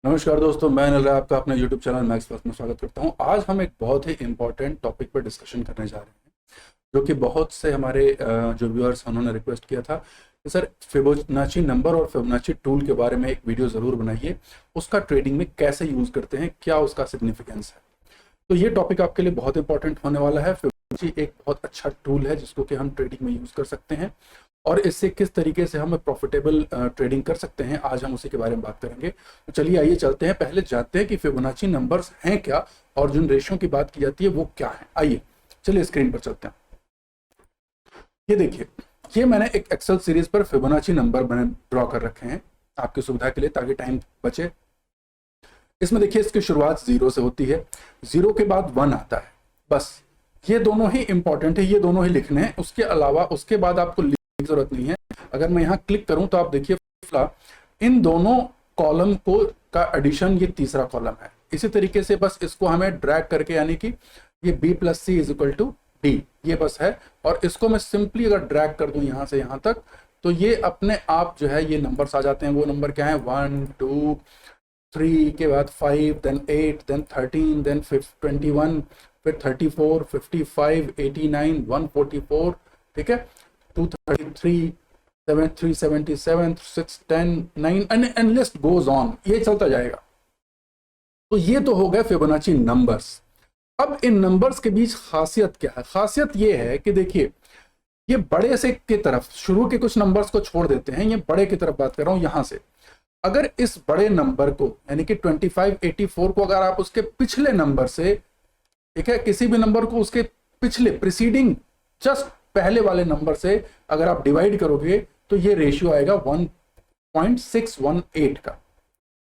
नमस्कार दोस्तों, मैं अनिल राय आपका अपने YouTube चैनल मैक्स प्लस में स्वागत करता हूं। आज हम एक बहुत ही इम्पोर्टेंट टॉपिक पर डिस्कशन करने जा रहे हैं, जो कि बहुत से हमारे जो व्यूअर्स उन्होंने रिक्वेस्ट किया था कि सर फिबोनाची नंबर और फिबोनाची टूल के बारे में एक वीडियो ज़रूर बनाइए, उसका ट्रेडिंग में कैसे यूज़ करते हैं, क्या उसका सिग्निफिकेंस है। तो ये टॉपिक आपके लिए बहुत इंपॉर्टेंट होने वाला है। फिबोनाची एक बहुत अच्छा टूल है जिसको कि हम ट्रेडिंग में यूज़ कर सकते हैं और इससे किस तरीके से हम प्रॉफिटेबल ट्रेडिंग कर सकते हैं, आज हम उसी के बारे में बात करेंगे। तो चलिए आइए चलते हैं, पहले जानते हैं कि फिबोनाची नंबर्स हैं क्या और जिन रेशियो की बात की जाती है वो क्या है। आइए चलिए स्क्रीन पर चलते हैं। ये देखिए, ये मैंने एक एक्सेल सीरीज पर फिबोनाची नंबर मैंने ड्रॉ कर रखे हैं आपकी सुविधा के लिए, ताकि टाइम बचे। इसमें देखिए, इसकी शुरुआत 0 से होती है, 0 के बाद 1 आता है। बस ये दोनों ही इंपॉर्टेंट है, ये दोनों ही लिखने हैं। उसके अलावा उसके बाद आपको जरूरत नहीं है। अगर मैं यहाँ क्लिक करूं तो आप देखिए इन दोनों कॉलम को का एडिशन ये तीसरा कॉलम है। इसी तरीके से बस इसको हमें ड्रैग करके, यानी कि ये b plus C is equal to D, ये बस है। और इसको मैं सिंपली अगर ड्रैग कर दूं यहाँ से यहाँ तक, तो ये अपने आप जो है ये नंबर्स आ जाते हैं। वो नंबर क्या है? 1 2 3 के बाद 5, देन 8, देन 13, देन 21, फिर 34, 55, 89, 144, ठीक है, 233, 377, 610, 9 एंड लिस्ट गोज ऑन, ये चलता जाएगा। तो ये तो हो गए फिबोनाची नंबर्स। अब इन नंबर्स के बीच खासियत क्या है? खासियत ये है कि देखिए, ये बड़े से की तरफ शुरू के कुछ नंबर्स को छोड़ देते हैं, ये बड़े की तरफ बात कर रहा हूं। यहां से अगर इस बड़े नंबर को, यानी कि 2584 को, अगर आप उसके पिछले नंबर से, ठीक है, किसी भी नंबर को उसके पिछले प्रीसीडिंग जस्ट पहले वाले नंबर से अगर आप डिवाइड करोगे तो ये रेशियो आएगा 1.618 का।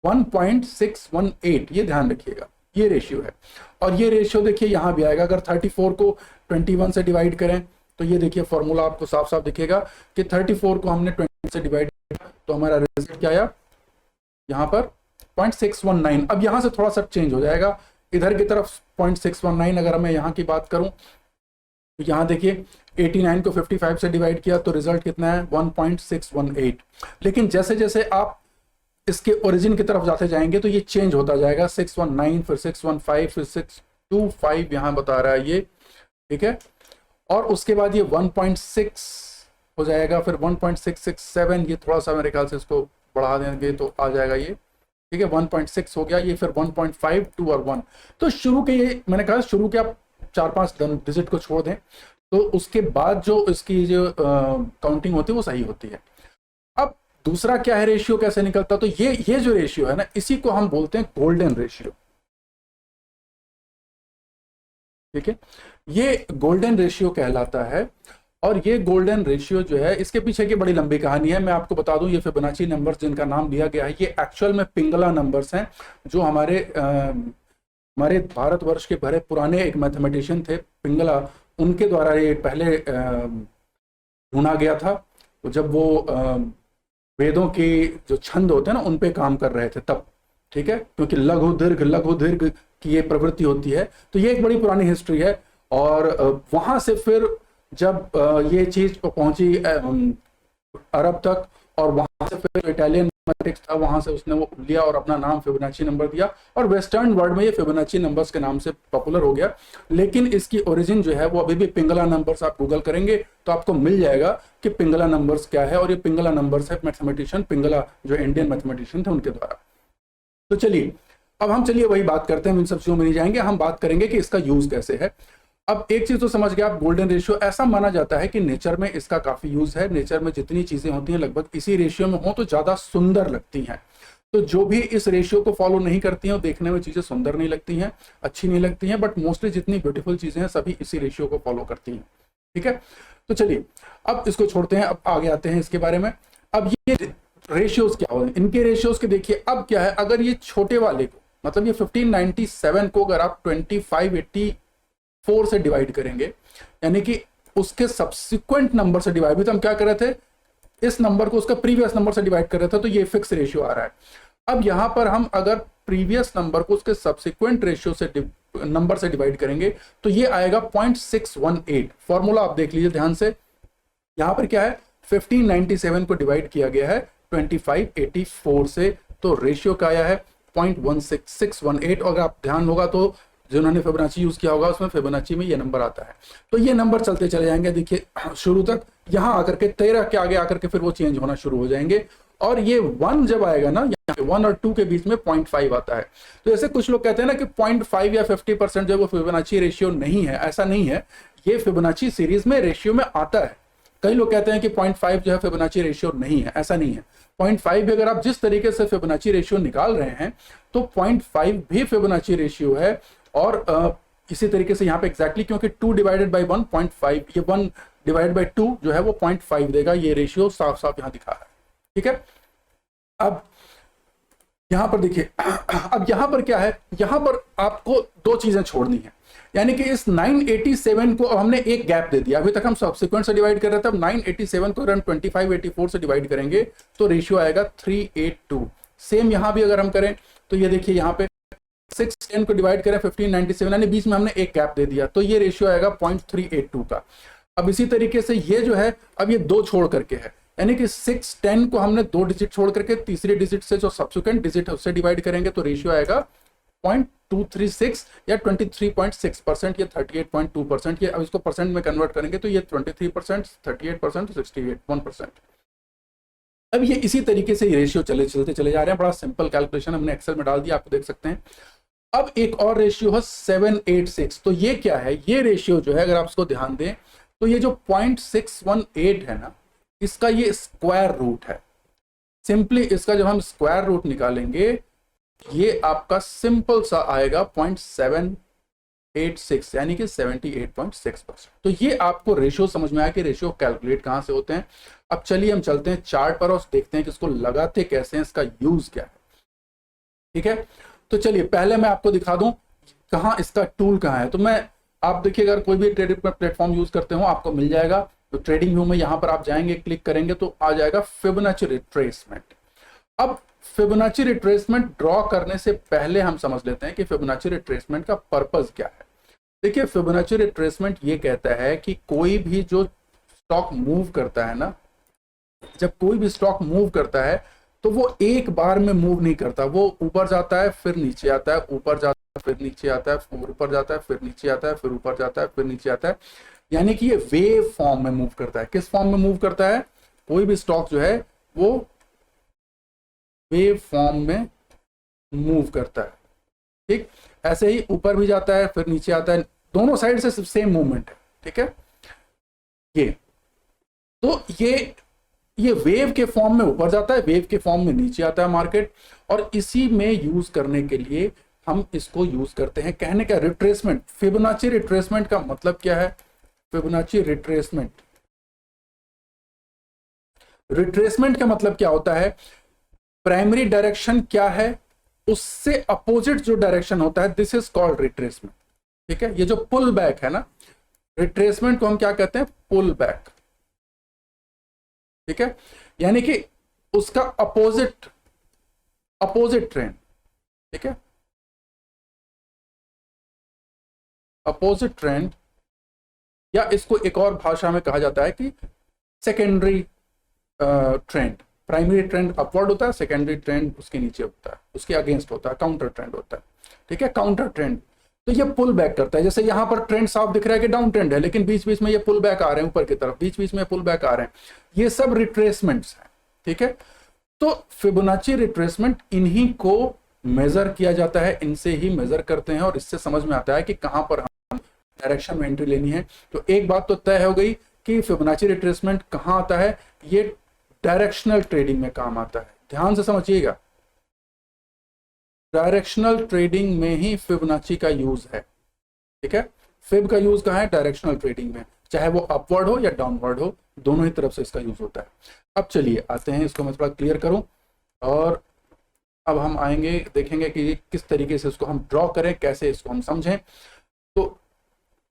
1.618, ये ध्यान रखिएगा, ये रेशियो है। और ये रेशियो देखिए यहां भी आएगा। अगर 34 को 21 से डिवाइड करें तो ये देखिए फॉर्मूला आपको साफ साफ दिखेगा कि 34 को हमने 20 से डिवाइड किया तो हमारा रिजल्ट क्या आया? यहां पर 0.619। अब यहां से थोड़ा सा चेंज हो जाएगा, इधर की तरफ 0.619। अगर मैं यहां की बात करूं तो यहां देखिए 89 को 55 से डिवाइड किया तो रिजल्ट कितना है? 1.618। लेकिन जैसे जैसे आप इसके ओरिजिन की तरफ जाते जाएंगे तो ये चेंज होता जाएगा। 619, फिर 615, फिर 625 यहां बता रहा है ये, ठीक है। और उसके बाद ये 1.6 हो जाएगा, फिर 1.667, ये थोड़ा सा मेरे ख्याल से इसको बढ़ा देंगे तो आ जाएगा ये, ठीक है। 1.6 हो गया ये, फिर 1.5, 2 और 1। तो शुरू के, ये मैंने कहा शुरू के आप 4-5 डिजिट को छोड़ दें तो उसके बाद जो इसकी जो काउंटिंग होती है वो सही होती है। अब दूसरा क्या है, रेशियो कैसे निकलता? तो ये जो रेशियो है ना, इसी को हम बोलते हैं गोल्डन रेशियो, ठीक है। ये गोल्डन रेशियो कहलाता है। और ये गोल्डन रेशियो जो है, इसके पीछे की बड़ी लंबी कहानी है। मैं आपको बता दूं, ये फिबोनाची नंबर्स जिनका नाम दिया गया है, ये एक्चुअल में पिंगला नंबर्स हैं, जो हमारे भारतवर्ष के बड़े पुराने एक मैथमेटिशियन थे पिंगला, उनके द्वारा ये पहले ढूंढा गया था। तो जब वो वेदों के जो छंद होते हैं ना, उन पे काम कर रहे थे तब, ठीक है, क्योंकि लघु दीर्घ की ये प्रवृत्ति होती है। तो ये एक बड़ी पुरानी हिस्ट्री है। और वहां से फिर जब ये चीज पहुंची अरब तक, और वहां से फिर इटालियन मैथमेटिक्स था, वहां से उसने वो लिया और अपना नाम फिबोनाची नंबर दिया, और वेस्टर्न वर्ल्ड में ये फिबोनाची नंबर्स के नाम से पॉपुलर हो गया। लेकिन इसकी ओरिजिन जो है वो अभी भी पिंगला नंबर्स, आप गूगल करेंगे तो आपको मिल जाएगा कि पिंगला नंबर्स क्या है। और ये पिंगला नंबर्स है मैथमेटिशियन पिंगला, जो इंडियन मैथमेटिशियन थे, उनके द्वारा। तो चलिए अब हम वही बात करते हैं, इन सब चीजों में नहीं जाएंगे, हम बात करेंगे कि इसका यूज कैसे है। अब एक चीज तो समझ गया आप, गोल्डन रेशियो ऐसा माना जाता है कि नेचर में इसका काफी यूज है। नेचर में जितनी चीजें होती हैं लगभग इसी रेशियो में हो तो ज्यादा सुंदर लगती हैं। तो जो भी इस रेशियो को फॉलो नहीं करती हैं, वो देखने में चीजें सुंदर नहीं लगती हैं, अच्छी नहीं लगती हैं, बट मोस्टली जितनी ब्यूटीफुल चीजें हैं सभी इसी रेशियो को फॉलो करती हैं, ठीक है। तो चलिए अब इसको छोड़ते हैं, अब आगे आते हैं इसके बारे में। अब ये रेशियोज क्या होते हैं, इनके रेशियोज के देखिए। अब क्या है, अगर ये छोटे वाले को, मतलब ये 1597 को अगर आप 2584 से डिवाइड करेंगे, यानी कि उसके सब्सिक्वेंट नंबर से डिवाइड, भी तो हम क्या कर रहे थे, इस नंबर को उसका प्रीवियस नंबर से डिवाइड कर रहे थे, तो ये फिक्स रेशियो आ रहा है। अब यहां पर हम अगर प्रीवियस नंबर को उसके सब्सिक्वेंट रेशियो से नंबर से डिवाइड करेंगे तो ये आएगा 0.618। फॉर्मूला आप देख लीजिए ध्यान से, यहां पर क्या है, 1597 को डिवाइड किया गया है 2584 से, तो रेशियो क्या आया है 0.16618, अगर आप ध्यान होगा तो जिन्होंने फिबोनाची यूज किया होगा उसमें फिबोनाची में ये नंबर आता है। तो ये नंबर चलते चले जाएंगे, देखिए शुरू तक, यहाँ आकर के 13 के आगे आकर के फिर वो चेंज होना शुरू हो जाएंगे, और ये 1 जब आएगा ना, यहाँ पे 1 और 2 के बीच में 0.5 आता है। तो ऐसे कुछ लोग कहते हैं ना कि 0.5 या 50% जो है वो फिबोनाची रेशियो नहीं है, ऐसा नहीं है, ये फिबोनाची सीरीज में रेशियो में आता है। कई लोग कहते हैं कि 0.5 जो है फिबोनाची रेशियो नहीं है, ऐसा नहीं है। 0.5 भी अगर आप जिस तरीके से फिबोनाची रेशियो निकाल रहे हैं तो 0.5 भी फिबोनाची रेशियो है, और इसी तरीके से यहाँ पे एग्जैक्टली क्योंकि 2 डिवाइडेड बाई 1.5, ये 1 डिवाइडेड बाई 2 जो है वो 0.5 देगा, ये रेशियो साफ साफ यहाँ दिखा रहा है, ठीक है। अब यहां पर देखिए, अब यहां पर क्या है, यहां पर आपको दो चीजें छोड़नी है, यानी कि इस 987 को अब हमने एक गैप दे दिया। अभी तक हम सब्सिक्वेंट से डिवाइड कर रहे थे, अब 987 को अगर हम 2584 से डिवाइड करेंगे तो रेशियो आएगा 382। सेम यहां भी अगर हम करें तो ये देखिए यहाँ पे 610 को डिवाइड करें 1597, यानी बीच में हमने एक गैप दे दिया, तो ये रेशियो आएगा 0.382 का। अब इसी तरीके से ये जो है, अब ये दो छोड़ करके है, यानी कि 610 को हमने 2 डिजिट छोड़ करके तीसरे डिजिट से जो सब्सिक्वेंट डिजिट है उससे डिवाइड करेंगे तो रेशियो आएगा 0.236 या 23.6% या 38.2%। ये अब इसको परसेंट में कन्वर्ट करेंगे तो ये 23%, 38%, 68%। अब ये इसी तरीके से ये रेशियो चलते चले जा रहे हैं। बड़ा सिंपल कैलकुलेशन हमने एक्सेल में डाल दिया, आपको देख सकते हैं। अब एक और रेशियो है 786, तो ये क्या है, ये रेशियो जो है अगर आप इसको ध्यान दें तो ये जो 0.618 है ना, इसका ये स्क्वायर रूट है। सिंपली इसका जब हम स्क्वायर रूट निकालेंगे ये आपका सिंपल सा आएगा 0.786, यानी कि 78.6%। तो ये आपको रेशियो समझ में आया कि रेशियो कैलकुलेट कहां से होते हैं। अब चलिए हम चलते हैं चार्ट पर और देखते हैं कि इसको लगाते कैसे हैं, इसका यूज क्या है, ठीक है। तो चलिए पहले मैं आपको दिखा दूं कहां इसका टूल कहां है। तो मैं, आप देखिए अगर कोई भी ट्रेडिंग प्लेटफॉर्म यूज करते हो आपको मिल जाएगा। तो ट्रेडिंग व्यू में यहां पर आप जाएंगे, क्लिक करेंगे तो आ जाएगा फिबोनाची रिट्रेसमेंट। अब फिबोनाची रिट्रेसमेंट ड्रॉ करने से पहले हम समझ लेते हैं कि फिबोनाची रिट्रेसमेंट का पर्पस क्या है। देखिए फिबोनाची रिट्रेसमेंट ये कहता है कि कोई भी जो स्टॉक मूव करता है ना, जब कोई भी स्टॉक मूव करता है तो वो एक बार में मूव नहीं करता, वो ऊपर जाता है फिर नीचे आता है, ऊपर जाता है फिर नीचे आता है, फिर ऊपर जाता है फिर नीचे आता है, फिर ऊपर जाता है फिर नीचे आता है, यानी कि ये वेव फॉर्म में मूव करता है। किस फॉर्म में मूव करता है, कोई भी स्टॉक जो है वो वेव फॉर्म में मूव करता है, ठीक। ऐसे ही ऊपर भी जाता है फिर नीचे आता है, दोनों साइड से सेम मूवमेंट है, ठीक है। ये तो ये वेव के फॉर्म में ऊपर जाता है, वेव के फॉर्म में नीचे आता है मार्केट, और इसी में यूज करने के लिए हम इसको यूज करते हैं। कहने का रिट्रेसमेंट, फिबोनाची रिट्रेसमेंट का मतलब क्या है, फिबोनाची रिट्रेसमेंट, रिट्रेसमेंट का मतलब क्या होता है, प्राइमरी डायरेक्शन क्या है उससे अपोजिट जो डायरेक्शन होता है, दिस इज कॉल्ड रिट्रेसमेंट, ठीक है। ये जो पुल बैक है ना, रिट्रेसमेंट को हम क्या कहते हैं, पुल बैक, ठीक है, यानी कि उसका अपोजिट ट्रेंड, ठीक है, अपोजिट ट्रेंड, या इसको एक और भाषा में कहा जाता है कि secondary trend. Primary trend upward होता है, सेकेंडरी ट्रेंड उसके नीचे होता है, उसके अगेंस्ट होता है, काउंटर ट्रेंड होता है, ठीक है, काउंटर ट्रेंड। तो ये पुल बैक करता है, जैसे यहां पर ट्रेंड साफ दिख रहा है कि डाउन ट्रेंड है, लेकिन बीच बीच में ये पुल बैक आ रहे हैं ऊपर की तरफ, बीच बीच में पुल बैक आ रहे हैं, ये सब रिट्रेसमेंट्स हैं, ठीक है। तो फिबोनाची रिट्रेसमेंट इन्हीं को मेजर किया जाता है, इनसे ही मेजर करते हैं और इससे समझ में आता है कि कहां पर हम डायरेक्शन में एंट्री लेनी है। तो एक बात तो तय हो गई कि फिबोनाची रिट्रेसमेंट कहां आता है, ये डायरेक्शनल ट्रेडिंग में काम आता है। ध्यान से समझिएगा, डायरेक्शनल ट्रेडिंग में ही फिबोनाची का यूज है, ठीक है। फिब का यूज कहां है, डायरेक्शनल ट्रेडिंग में, चाहे वो अपवर्ड हो या डाउनवर्ड हो, दोनों ही तरफ से इसका यूज होता है। अब चलिए आते हैं, इसको मैं थोड़ा क्लियर करूं और अब हम आएंगे, देखेंगे कि किस तरीके से इसको हम ड्रॉ करें, कैसे इसको हम समझें। तो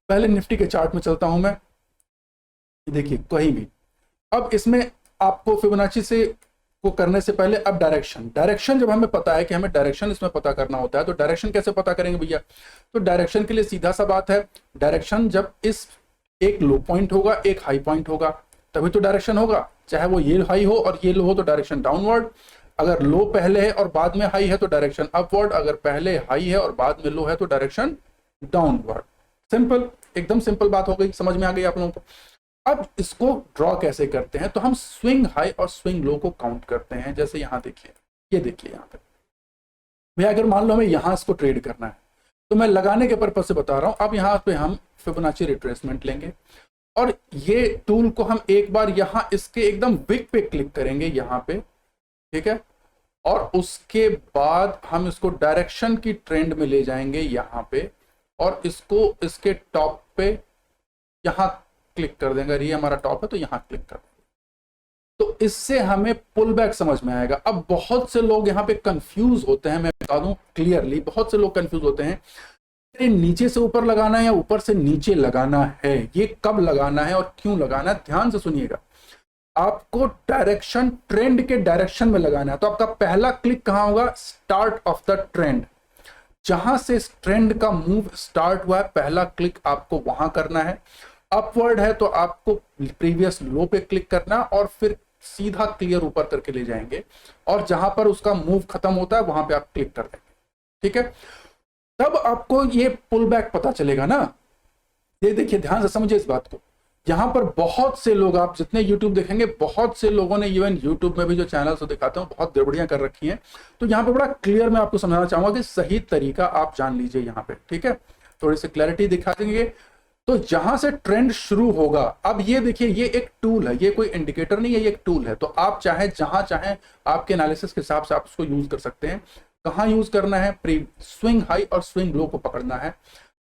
पहले निफ्टी के चार्ट में चलता हूं मैं, देखिए कहीं भी, अब इसमें आपको फिबोनाची से को करने से पहले अब डायरेक्शन जब हमें पता है कि हमें डायरेक्शन इसमें पता करना होता है, तो डायरेक्शन कैसे पता करेंगे भैया, तो डायरेक्शन के लिए सीधा सा बात है, डायरेक्शन जब इस एक लो पॉइंट होगा एक हाई पॉइंट होगा तभी तो डायरेक्शन होगा, चाहे वो ये हाई हो और ये लो हो तो डायरेक्शन डाउनवर्ड, अगर लो पहले है और बाद में हाई है तो डायरेक्शन अपवर्ड, अगर पहले हाई है और बाद में लो है तो डायरेक्शन डाउनवर्ड। सिंपल, एकदम सिंपल बात हो गई, समझ में आ गई आप लोगों को। अब इसको ड्रॉ कैसे करते हैं, तो हम स्विंग हाई और स्विंग लो को काउंट करते हैं। जैसे यहां देखिए, ये देखिए यहां पे भैया, अगर मान लो हमें यहां इसको ट्रेड करना है तो मैं लगाने के पर्पज से बता रहा हूं। अब यहां पे हम फिबोनाची रिट्रेसमेंट लेंगे और ये टूल को हम एक बार यहां इसके एकदम विक पे क्लिक करेंगे यहां पे, ठीक है, और उसके बाद हम इसको डायरेक्शन की ट्रेंड में ले जाएंगे यहां पे, और इसको इसके टॉप पे यहां क्लिक कर देंगे। ये हमारा टॉप है तो यहां क्लिक कर देंगे, तो इससे हमें पुल बैक समझ में आएगा। अब बहुत से लोग यहाँ पे कंफ्यूज होते हैं, मैं बता दूं क्लियरली, बहुत से लोग कंफ्यूज होते हैं नीचे से ऊपर लगाना है या ऊपर से नीचे लगाना है, ये कब लगाना है और क्यों लगाना है। ध्यान से सुनिएगा, आपको डायरेक्शन ट्रेंड के डायरेक्शन में लगाना है। तो आपका पहला क्लिक कहां होगा, स्टार्ट ऑफ द ट्रेंड, जहां से ट्रेंड का मूव स्टार्ट हुआ है पहला क्लिक आपको वहां करना है। अपवर्ड है तो आपको प्रीवियस लो पे क्लिक करना और फिर सीधा क्लियर ऊपर करके ले जाएंगे, और जहां पर उसका मूव खत्म होता है वहां पे आप क्लिक कर देंगे, ठीक है। तब आपको ये पुल बैक पता चलेगा ना। ये देखिए, ध्यान से समझिए इस बात को। यहां पर बहुत से लोग, आप जितने YouTube देखेंगे, बहुत से लोगों ने इवन YouTube में भी जो चैनल से दिखाते हैं बहुत गड़बड़ियां कर रखी हैं। तो यहां पे बड़ा क्लियर मैं आपको समझाना चाहूंगा कि सही तरीका आप जान लीजिए यहां पे, ठीक है। थोड़ी सी क्लैरिटी दिखा देंगे। तो जहां से ट्रेंड शुरू होगा, अब ये देखिए, ये एक टूल है, ये कोई इंडिकेटर नहीं है, ये एक टूल है। तो आप चाहे जहां चाहे आपके एनालिसिस के हिसाब से आप उसको यूज कर सकते हैं। कहां यूज करना है, स्विंग हाई और स्विंग लो को पकड़ना है।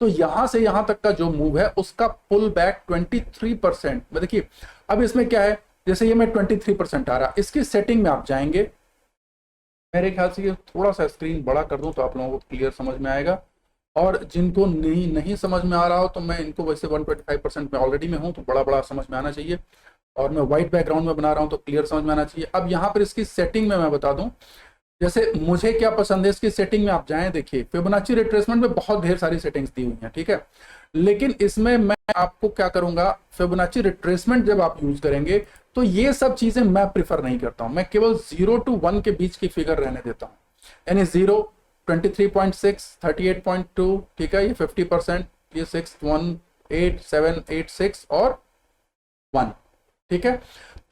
तो यहां से यहां तक का जो मूव है उसका पुल बैक 23%। देखिए अब इसमें क्या है, जैसे ये मैं 23% आ रहा, इसकी सेटिंग में आप जाएंगे। मेरे ख्याल से ये थोड़ा सा स्क्रीन बड़ा कर दूं तो आप लोगों को क्लियर समझ में आएगा, और जिनको नहीं समझ में आ रहा हो तो मैं इनको, वैसे 125% में ऑलरेडी में हूं तो बड़ा बड़ा समझ में आना चाहिए, और मैं व्हाइट बैकग्राउंड में बना रहा हूं तो क्लियर समझ में आना चाहिए। अब यहाँ पर इसकी सेटिंग में मैं बता दूं, जैसे मुझे क्या पसंद है, इसकी सेटिंग में आप जाएं, देखिए फिबोनाची रिट्रेसमेंट में बहुत ढेर सारी सेटिंग्स दी हुई हैं, ठीक है। लेकिन इसमें मैं आपको क्या करूंगा, फिबोनाची रिट्रेसमेंट जब आप यूज करेंगे तो ये सब चीजें मैं प्रिफर नहीं करता हूं। मैं केवल 0 to 1 के बीच की फिगर रहने देता हूं, यानी 0 23.6 38.2, ठीक है, ये 50%, ये 6 1 8 7 8 6 और 1, ठीक है।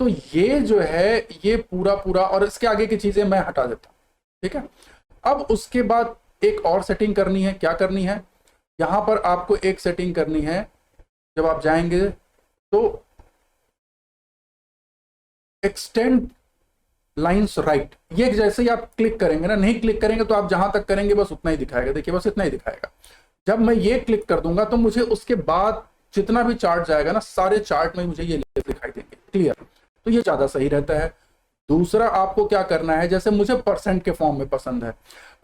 तो ये जो है ये पूरा और इसके आगे की चीजें मैं हटा देता हूं, ठीक है। अब उसके बाद एक और सेटिंग करनी है। क्या करनी है, यहां पर आपको एक सेटिंग करनी है। जब आप जाएंगे तो एक्सटेंड लाइन्स राइट, ये जैसे ही आप क्लिक करेंगे ना, नहीं क्लिक करेंगे तो आप जहां तक करेंगे बस उतना ही दिखाएगा। देखिए बस इतना ही दिखाएगा। जब मैं ये क्लिक कर दूंगा तो मुझे उसके बाद जितना भी चार्ट जाएगा ना, सारे चार्ट में मुझे ये दिखाई देंगे क्लियर। तो ये ज्यादा सही रहता है। दूसरा आपको क्या करना है, जैसे मुझे परसेंट के फॉर्म में पसंद है,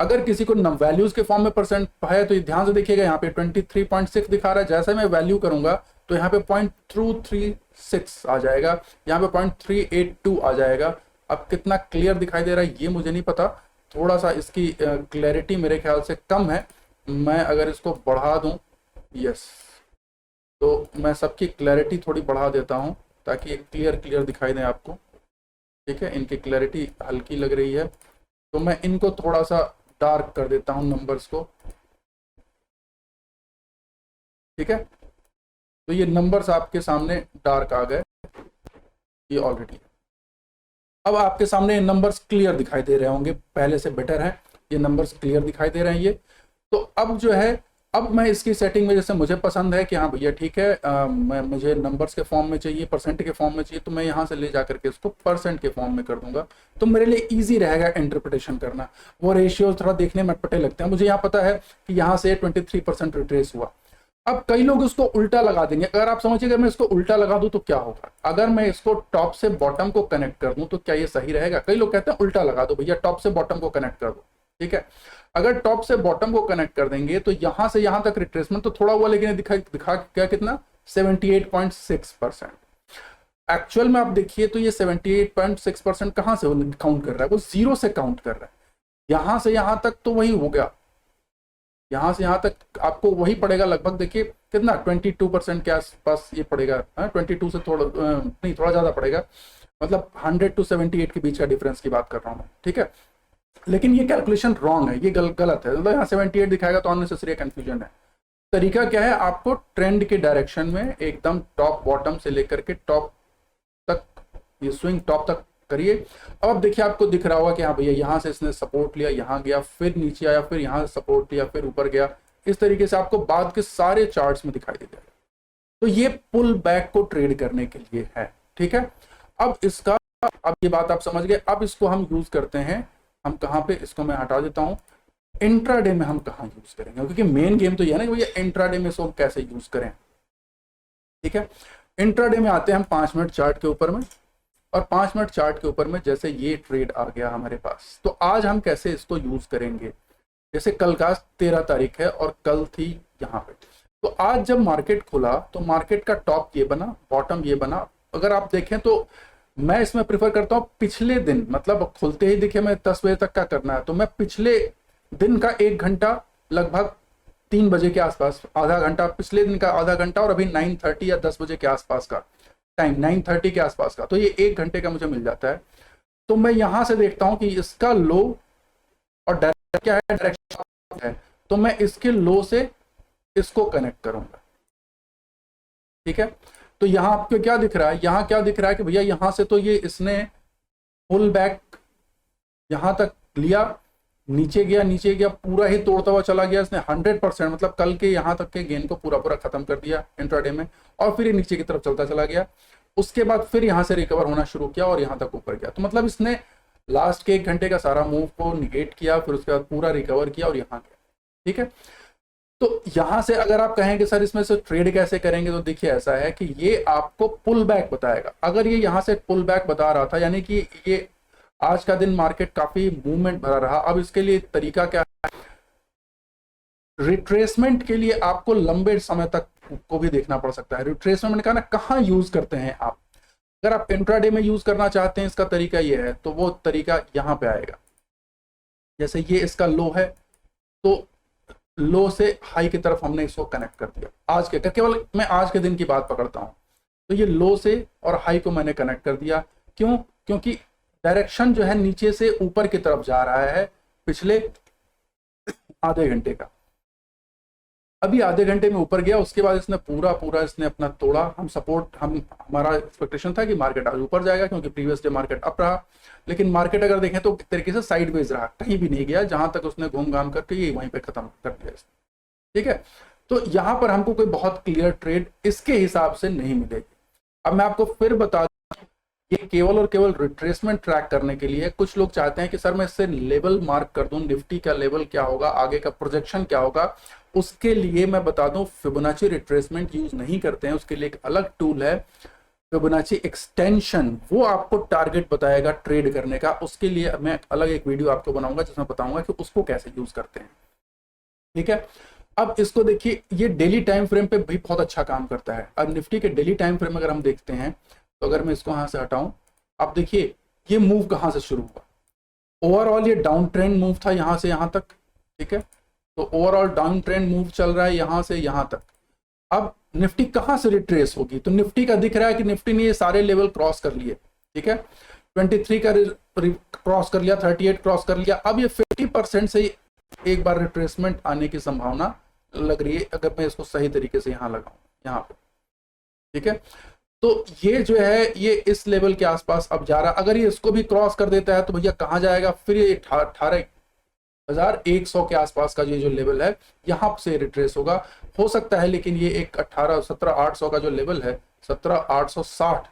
अगर किसी को वैल्यूज के फॉर्म में परसेंट है तो ध्यान से देखिएगा, यहाँ पे 23.6 दिखा रहा है। जैसे मैं वैल्यू करूंगा तो यहाँ पे 0.236 आ जाएगा, यहाँ पे 0.382 आ जाएगा। अब कितना क्लियर दिखाई दे रहा है ये मुझे नहीं पता, थोड़ा सा इसकी क्लैरिटी मेरे ख्याल से कम है। मैं अगर इसको बढ़ा दूं, यस, तो मैं सबकी क्लैरिटी थोड़ी बढ़ा देता हूं ताकि एक क्लियर दिखाई दे आपको, ठीक है। इनकी क्लैरिटी हल्की लग रही है तो मैं इनको थोड़ा सा डार्क कर देता हूं नंबर्स को, ठीक है। तो ये नंबर्स आपके सामने डार्क आ गए, ये ऑलरेडी। अब आपके सामने नंबर्स क्लियर दिखाई दे रहे होंगे, पहले से बेटर है, ये नंबर्स क्लियर दिखाई दे रहे हैं ये। तो अब जो है, अब मैं इसकी सेटिंग में, जैसे मुझे पसंद है कि हाँ भैया ठीक है, मुझे नंबर्स के फॉर्म में चाहिए, परसेंट के फॉर्म में चाहिए, तो मैं यहाँ से ले जाकर के इसको परसेंट के फॉर्म में कर दूंगा। तो मेरे लिए इजी रहेगा इंटरप्रिटेशन करना। वो रेशियो थोड़ा देखने में अटपटे लगते हैं। मुझे यहाँ पता है कि यहाँ से 23% रिट्रेस हुआ। अब कई लोग इसको उल्टा लगा देंगे। अगर आप समझिए अगर मैं इसको उल्टा लगा दूं तो क्या होगा, अगर मैं इसको टॉप से बॉटम को कनेक्ट कर दूं तो क्या ये सही रहेगा? कई लोग कहते हैं उल्टा लगा दो भैया, टॉप से बॉटम को कनेक्ट कर दो, ठीक है। अगर टॉप से बॉटम को कनेक्ट कर देंगे तो यहां से यहां तक रिट्रेसमेंट तो थोड़ा हुआ, लेकिन दिखा क्या कितना, 78.6%। एक्चुअल में आप देखिए तो ये 78.6% कहां से काउंट कर रहा है, वो 0 से काउंट कर रहा है। यहां से यहां तक तो वही हो गया, यहां से यहां तक आपको वही पड़ेगा लगभग। देखिए कितना 22% के आसपास ये पड़ेगा, 22 से थोड़ा नहीं, थोड़ा ज्यादा पड़ेगा। मतलब 100 to 78 के बीच का डिफरेंस की बात कर रहा हूँ मैं, ठीक है। लेकिन ये कैलकुलेशन रॉन्ग है, ये गलत है, मतलब यहाँ 78 दिखाएगा तो अननेसेसरी कंफ्यूजन है। तरीका क्या है, आपको ट्रेंड के डायरेक्शन में एकदम टॉप बॉटम से लेकर के टॉप तक, ये स्विंग टॉप तक करिए। अब देखिए आपको दिख रहा होगा कि हाँ भैया यहाँ से इसने सपोर्ट लिया, यहाँ गया, फिर नीचे आया, फिर यहाँ से सपोर्ट लिया, फिर ऊपर गया। इस तरीके से आपको बाद के सारे चार्ट्स में दिखाई दे जाएगा। तो ये पुल बैक को ट्रेड करने के लिए है, ठीक है। अब इसका, अब ये बात आप समझ गए। अब इसको हम यूज करते हैं, हम कहाँ पे, इसको मैं हटा देता हूँ, इंट्राडे में हम कहाँ यूज करेंगे, क्योंकि मेन गेम तो ये है ना कि भैया इंट्राडे में इसको हम कैसे यूज करें, ठीक है। इंट्राडे में आते हैं हम 5 मिनट चार्ट के ऊपर में, और 5 मिनट चार्ट के ऊपर में जैसे ये ट्रेड आ गया हमारे पास, तो आज हम कैसे इसको यूज करेंगे। जैसे कल का 13 तारीख है और कल थी यहाँ पे, तो आज जब मार्केट खुला तो मार्केट का टॉप ये बना, बॉटम ये बना। अगर आप देखें तो मैं इसमें प्रिफर करता हूँ पिछले दिन, मतलब खुलते ही दिखे मैं 10 बजे तक का करना है, तो मैं पिछले दिन का 1 घंटा, लगभग 3 बजे के आसपास आधा घंटा, पिछले दिन का आधा घंटा, और अभी 9:30 या 10 बजे के आसपास का टाइम, 9:30 के आसपास का, तो ये 1 घंटे का मुझे मिल जाता है। तो मैं यहां से देखता हूं कि इसका लो और डायरेक्शन क्या है, डायरेक्शन है, तो मैं इसके लो से इसको कनेक्ट करूंगा, ठीक है। तो यहां आपको क्या दिख रहा है, यहां क्या दिख रहा है कि भैया यहां से तो ये इसने पुल बैक यहां तक लिया, नीचे गया, नीचे गया, पूरा ही तोड़ता हुआ चला गया इसने 100%, मतलब कल के यहां तक के गेन को पूरा पूरा खत्म कर दिया इंट्राडे में, और फिर ये नीचे की तरफ चलता चला गया। उसके बाद फिर यहां से रिकवर होना शुरू किया और यहां तक ऊपर गया। तो मतलब इसने लास्ट के 1 घंटे का सारा मूव को निगेट किया, फिर उसके बाद पूरा रिकवर किया और यहाँ गया, ठीक है। तो यहां से अगर आप कहें कि सर इसमें से ट्रेड कैसे करेंगे, तो देखिए ऐसा है कि ये आपको पुल बैक बताएगा। अगर ये यहां से पुल बैक बता रहा था, यानी कि ये आज का दिन मार्केट काफी मूवमेंट भरा रहा। अब इसके लिए तरीका क्या है, रिट्रेसमेंट के लिए आपको लंबे समय तक को भी देखना पड़ सकता है। रिट्रेसमेंट का ना कहाँ यूज करते हैं आप, अगर आप इंट्राडे में यूज करना चाहते हैं, इसका तरीका ये है, तो वो तरीका यहां पे आएगा। जैसे ये इसका लो है, तो लो से हाई की तरफ हमने इसको कनेक्ट कर दिया। आज के, केवल मैं आज के दिन की बात पकड़ता हूं, तो ये लो से और हाई को मैंने कनेक्ट कर दिया। क्यों? क्योंकि डायरेक्शन जो है नीचे से ऊपर की तरफ जा रहा है पिछले आधे घंटे का। अभी आधे घंटे में ऊपर गया, उसके बाद इसने पूरा इसने अपना तोड़ा। हम सपोर्ट, हमारा एक्सपेक्टेशन था कि मार्केट आज ऊपर जाएगा, क्योंकि प्रीवियस डे मार्केट अप रहा, लेकिन मार्केट अगर देखें तो एक तरीके से साइडवेज रहा, कहीं भी नहीं गया, जहां तक उसने घूम घाम करके ये वहीं पे खत्म कर दिया, ठीक है। तो यहां पर हमको कोई बहुत क्लियर ट्रेड इसके हिसाब से नहीं मिलेगी। अब मैं आपको फिर बता दूं, ये केवल और केवल रिट्रेसमेंट ट्रैक करने के लिए। कुछ लोग चाहते हैं कि सर मैं इससे लेवल मार्क कर दूं, निफ्टी का लेवल क्या होगा, आगे का प्रोजेक्शन क्या होगा। उसके लिए मैं बता दूं, फिबोनाची रिट्रेसमेंट यूज नहीं करते हैं, उसके लिए एक अलग टूल है फिबोनाची एक्सटेंशन, वो आपको टारगेट बताएगा ट्रेड करने का। उसके लिए मैं अलग एक वीडियो आपको बनाऊंगा जिसमें बताऊंगा कि उसको कैसे यूज करते हैं, ठीक है। अब इसको देखिए, ये डेली टाइम फ्रेम पे भी बहुत अच्छा काम करता है। अब निफ्टी के डेली टाइम फ्रेम अगर हम देखते हैं, तो अगर मैं इसको यहां से हटाऊं, आप देखिए ये मूव कहां से शुरू हुआ। ओवरऑल ये डाउन ट्रेंड मूव था यहां से यहां तक, ठीक है। तो ओवरऑल डाउन ट्रेंड मूव चल रहा है यहां से यहां तक। अब निफ्टी कहां से रिट्रेस होगी, तो निफ्टी का दिख रहा है कि निफ्टी ने ये सारे लेवल क्रॉस कर लिए, ठीक है। 23 का क्रॉस कर लिया, 38 क्रॉस कर लिया। अब ये 50% से एक बार रिट्रेसमेंट आने की संभावना लग रही है, अगर मैं इसको सही तरीके से यहां लगाऊं, यहाँ पे, ठीक है। तो ये जो है ये इस लेवल के आसपास अब जा रहा। अगर ये इसको भी क्रॉस कर देता है तो भैया कहां जाएगा, फिर ये 18,100 के आसपास का ये जो लेवल है यहां से रिट्रेस होगा, हो सकता है। लेकिन ये एक 17,800 का जो लेवल है, 17,860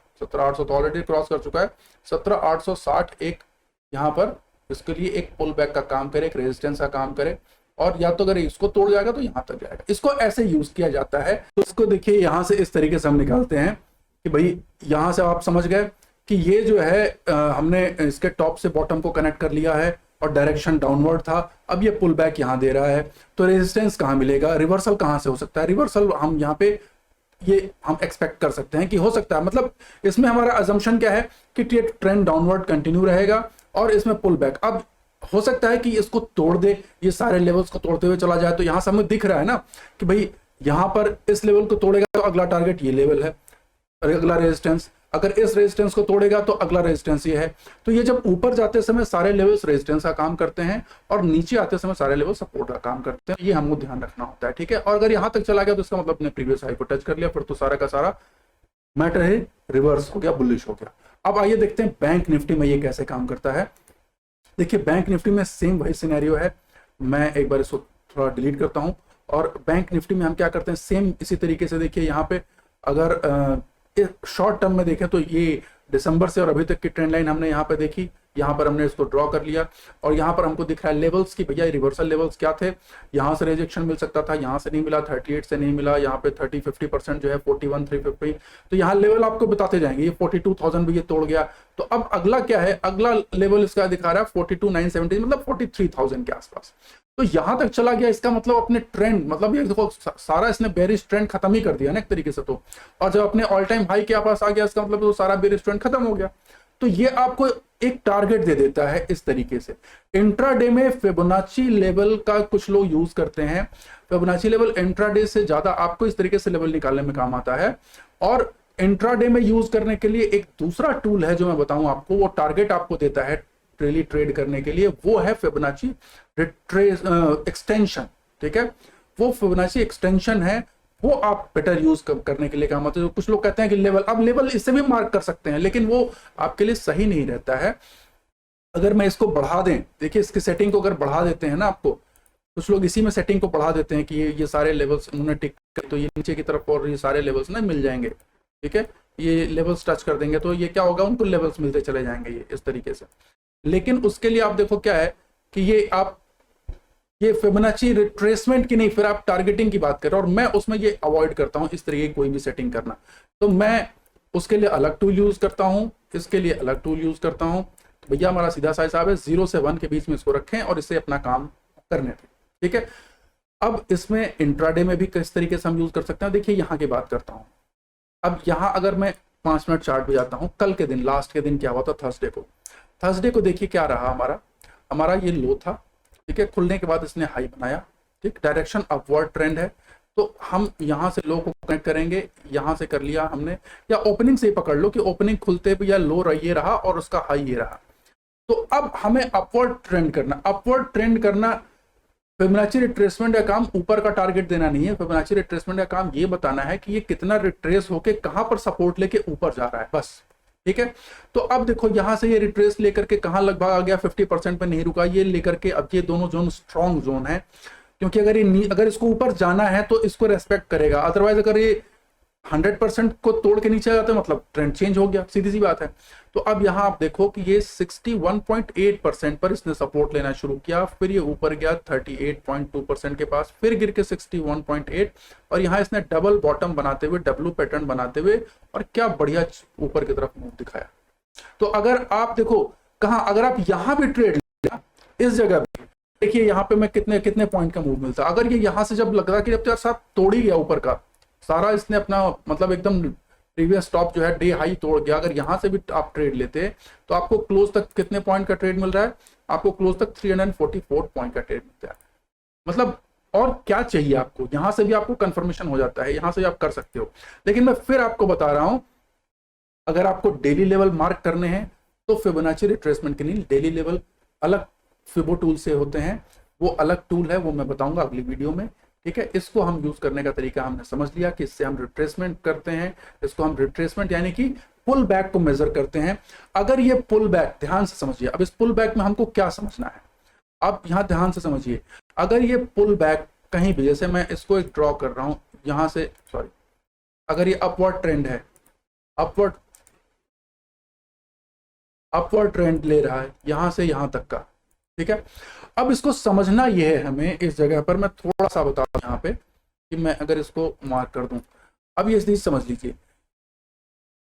तो ऑलरेडी क्रॉस कर चुका है, 17,860 एक यहाँ पर इसके लिए एक पुल बैक का काम करे, एक रेजिस्टेंस का काम करे, और या तो अगर इसको तोड़ जाएगा तो यहां तक जाएगा। इसको ऐसे यूज किया जाता है। तो इसको देखिए यहां से इस तरीके से हम निकालते हैं कि भाई यहां से आप समझ गए कि ये जो है हमने इसके टॉप से बॉटम को कनेक्ट कर लिया है और डायरेक्शन डाउनवर्ड था। अब ये पुल बैक यहां दे रहा है, तो रेजिस्टेंस कहां मिलेगा, रिवर्सल कहां से हो सकता है। रिवर्सल हम यहाँ पे ये हम एक्सपेक्ट कर सकते हैं कि हो सकता है, मतलब इसमें हमारा अजम्पशन क्या है कि ट्रेंड डाउनवर्ड कंटिन्यू रहेगा और इसमें पुल बैक। अब हो सकता है कि इसको तोड़ दे, ये सारे लेवल्स को तोड़ते हुए चला जाए। तो यहां से हमें दिख रहा है ना कि भाई यहां पर इस लेवल को तोड़ेगा तो अगला टारगेट ये लेवल है, अगला रेजिस्टेंस। अगर इस रेजिस्टेंस को तोड़ेगा तो अगला रेजिस्टेंस ये है। तो ये जब ऊपर जाते समय सारे लेवल्स रेजिस्टेंस का काम करते हैं और नीचे आते समय सारे लेवल सपोर्ट का काम करते हैं, ये हमको ध्यान रखना होता है, ठीक है। और अगर यहां तक चला गया तो इसका मतलब अपने प्रीवियस हाई को टच कर लिया, फिर तो सारा का सारा मैटर है रिवर्स हो गया, बुलिश हो गया। अब आइए देखते हैं बैंक निफ्टी में ये कैसे काम करता है। देखिए बैंक निफ्टी में सेम वही सिनेरियो है। मैं एक बार इसको थोड़ा डिलीट करता हूं और बैंक निफ्टी में हम क्या करते हैं, सेम इसी तरीके से। देखिए यहाँ पे अगर शॉर्ट टर्म में देखें तो ये दिसंबर से और अभी तक की ट्रेंड लाइन हमने यहाँ पे देखी, यहाँ पर हमने इसको ड्रॉ कर लिया और यहाँ पर हमको दिख रहा है लेवल्स की, भैया रिवर्सल लेवल्स क्या थे। यहाँ से रिजेक्शन मिल सकता था, यहाँ से नहीं मिला, 38 से नहीं मिला, यहाँ पे 30-50% जो है 41,350। तो यहाँ लेवल आपको बताते जाएंगे, ये 42,000 भी ये तोड़ गया। तो अब अगला क्या है, अगला लेवल इसका दिखा रहा है 42,970, मतलब 43,000 के आसपास। तो यहां तक चला गया, इसका मतलब अपने ट्रेंड, मतलब ये देखो सारा इसने बेरिश ट्रेंड खत्म ही कर दिया ना एक तरीके से। तो और जब अपने ऑल टाइम हाई के पास आ गया, इसका मतलब तो सारा बेरिश ट्रेंड खत्म हो गया। तो ये आपको एक टारगेट दे देता है इस तरीके से। इंट्राडे में फिबोनाची लेवल का कुछ लोग यूज करते हैं। फिबोनाची लेवल इंट्राडे से ज्यादा आपको इस तरीके से लेवल निकालने में काम आता है। और इंट्राडे में यूज करने के लिए एक दूसरा टूल है जो मैं बताऊं आपको, वो टारगेट आपको देता है डेली ट्रेड करने के लिए, वो है फिबोनाची एक्सटेंशन, ठीक है। वो फिबोनाची एक्सटेंशन है, वो आप बेटर यूज करने के लिए काम आता है। कुछ लोग कहते हैं कि लेवल, अब लेवल इससे भी मार्क कर सकते हैं, लेकिन वो आपके लिए सही नहीं रहता है। अगर मैं इसको बढ़ा दें, देखिए इसकी सेटिंग को अगर बढ़ा देते हैं ना, आपको कुछ लोग इसी में सेटिंग को बढ़ा देते हैं कि ये सारे लेवल्स उन्होंने टिक कर, तो ये नीचे की तरफ और ये सारे लेवल्स ना मिल जाएंगे, ठीक है। ये लेवल्स टच कर देंगे तो ये क्या होगा, उनको लेवल्स मिलते चले जाएंगे ये इस तरीके से। लेकिन उसके लिए आप देखो क्या है कि ये फिबोनाची रिट्रेसमेंट की नहीं, फिर आप टारगेटिंग की बात कर रहे हो, और मैं उसमें ये अवॉइड करता हूं इस तरीके की कोई भी सेटिंग करना। तो मैं उसके लिए अलग टूल यूज करता हूं, इसके लिए अलग टूल यूज करता हूं। तो भैया हमारा सीधा सा हिसाब है 0 से 1 के बीच में इसको रखें और इससे अपना काम करने दें, ठीक है। अब इसमें इंट्राडे में भी किस तरीके से हम यूज कर सकते हैं, देखिए यहाँ की बात करता हूँ। अब यहाँ अगर मैं 5 मिनट चार्ट पे जाता हूँ, कल के दिन, लास्ट के दिन क्या हुआ था, थर्सडे को देखिए क्या रहा हमारा ये लो था, ठीक है। खुलने के बाद इसने हाई बनाया, ठीक, डायरेक्शन अपवर्ड ट्रेंड है। तो हम यहां से लो को कनेक्ट करेंगे, यहां से कर लिया हमने, या ओपनिंग से ही पकड़ लो कि ओपनिंग खुलते पे या लो ये रहा और उसका हाई ये रहा। तो अब हमें अपवर्ड ट्रेंड करना, फिबोनाची रिट्रेसमेंट का काम ऊपर का टारगेट देना नहीं है। फिबोनाची रिट्रेसमेंट का काम ये बताना है कि ये कितना रिट्रेस होके कहां पर सपोर्ट लेके ऊपर जा रहा है, बस, ठीक है। तो अब देखो यहां से ये रिट्रेस लेकर के कहां लगभग आ गया, 50% पे नहीं रुका, ये लेकर के अब ये दोनों जोन स्ट्रॉन्ग जोन है, क्योंकि अगर इसको ऊपर जाना है तो इसको रेस्पेक्ट करेगा। अदरवाइज अगर ये 100% को तोड़ के नीचे आ जाता है, मतलब ट्रेंड चेंज हो गया, सीधी सी बात है। तो अब यहां आप देखो कि ये 61.8% पर इसने सपोर्ट लेना शुरू किया, फिर ये ऊपर गया 38.2% के पास, फिर गिर के 61.8, और यहां इसने डबल बॉटम बनाते हुए, डब्ल्यू पैटर्न बनाते हुए, और क्या बढ़िया ऊपर की तरफ मूव दिखाया। तो अगर आप देखो कहां, अगर आप यहां भी ट्रेड इस जगह पे देखिए, यहां पे मैं कितने पॉइंट का मूव मिलता। अगर ये यहां से जब लग रहा कि अब तो साहब तोड़ ही गया ऊपर का सारा, इसने अपना मतलब एकदम प्रीवियस टॉप जो है डे हाई तोड़ गया, अगर यहां से भी आप ट्रेड लेते तो आपको क्लोज तक कितने पॉइंट का ट्रेड मिल रहा है, आपको क्लोज तक 344 पॉइंट का ट्रेड मिलता है। मतलब और क्या चाहिए आपको, यहां से भी आपको कंफर्मेशन हो जाता है, यहां से भी आप कर सकते हो। लेकिन मैं फिर आपको बता रहा हूं, अगर आपको डेली लेवल मार्क करने हैं तो फिबोनाची रिट्रेसमेंट के लिए डेली लेवल अलग फिबो टूल से होते हैं, वो अलग टूल है, वो मैं बताऊंगा अगली वीडियो में, ठीक है। इसको हम यूज करने का तरीका हमने समझ लिया कि इससे हम रिट्रेसमेंट करते हैं, इसको हम रिट्रेसमेंट यानी कि पुल बैक को मेजर करते हैं। अगर ये पुल बैक, ध्यान से समझिए, अब इस पुल बैक में हमको क्या समझना है, आप यहां ध्यान से समझिए। अगर ये पुल बैक कहीं भी, जैसे मैं इसको एक ड्रॉ कर रहा हूं यहां से, सॉरी, अगर ये अपवर्ड ट्रेंड है, अपवर्ड ट्रेंड ले रहा है यहां से यहां तक का, ठीक है। अब इसको समझना यह है हमें, इस जगह पर मैं थोड़ा सा बता रहा हूं यहाँ पे कि मैं अगर इसको मार्क कर दूं, अब ये चीज समझ लीजिए,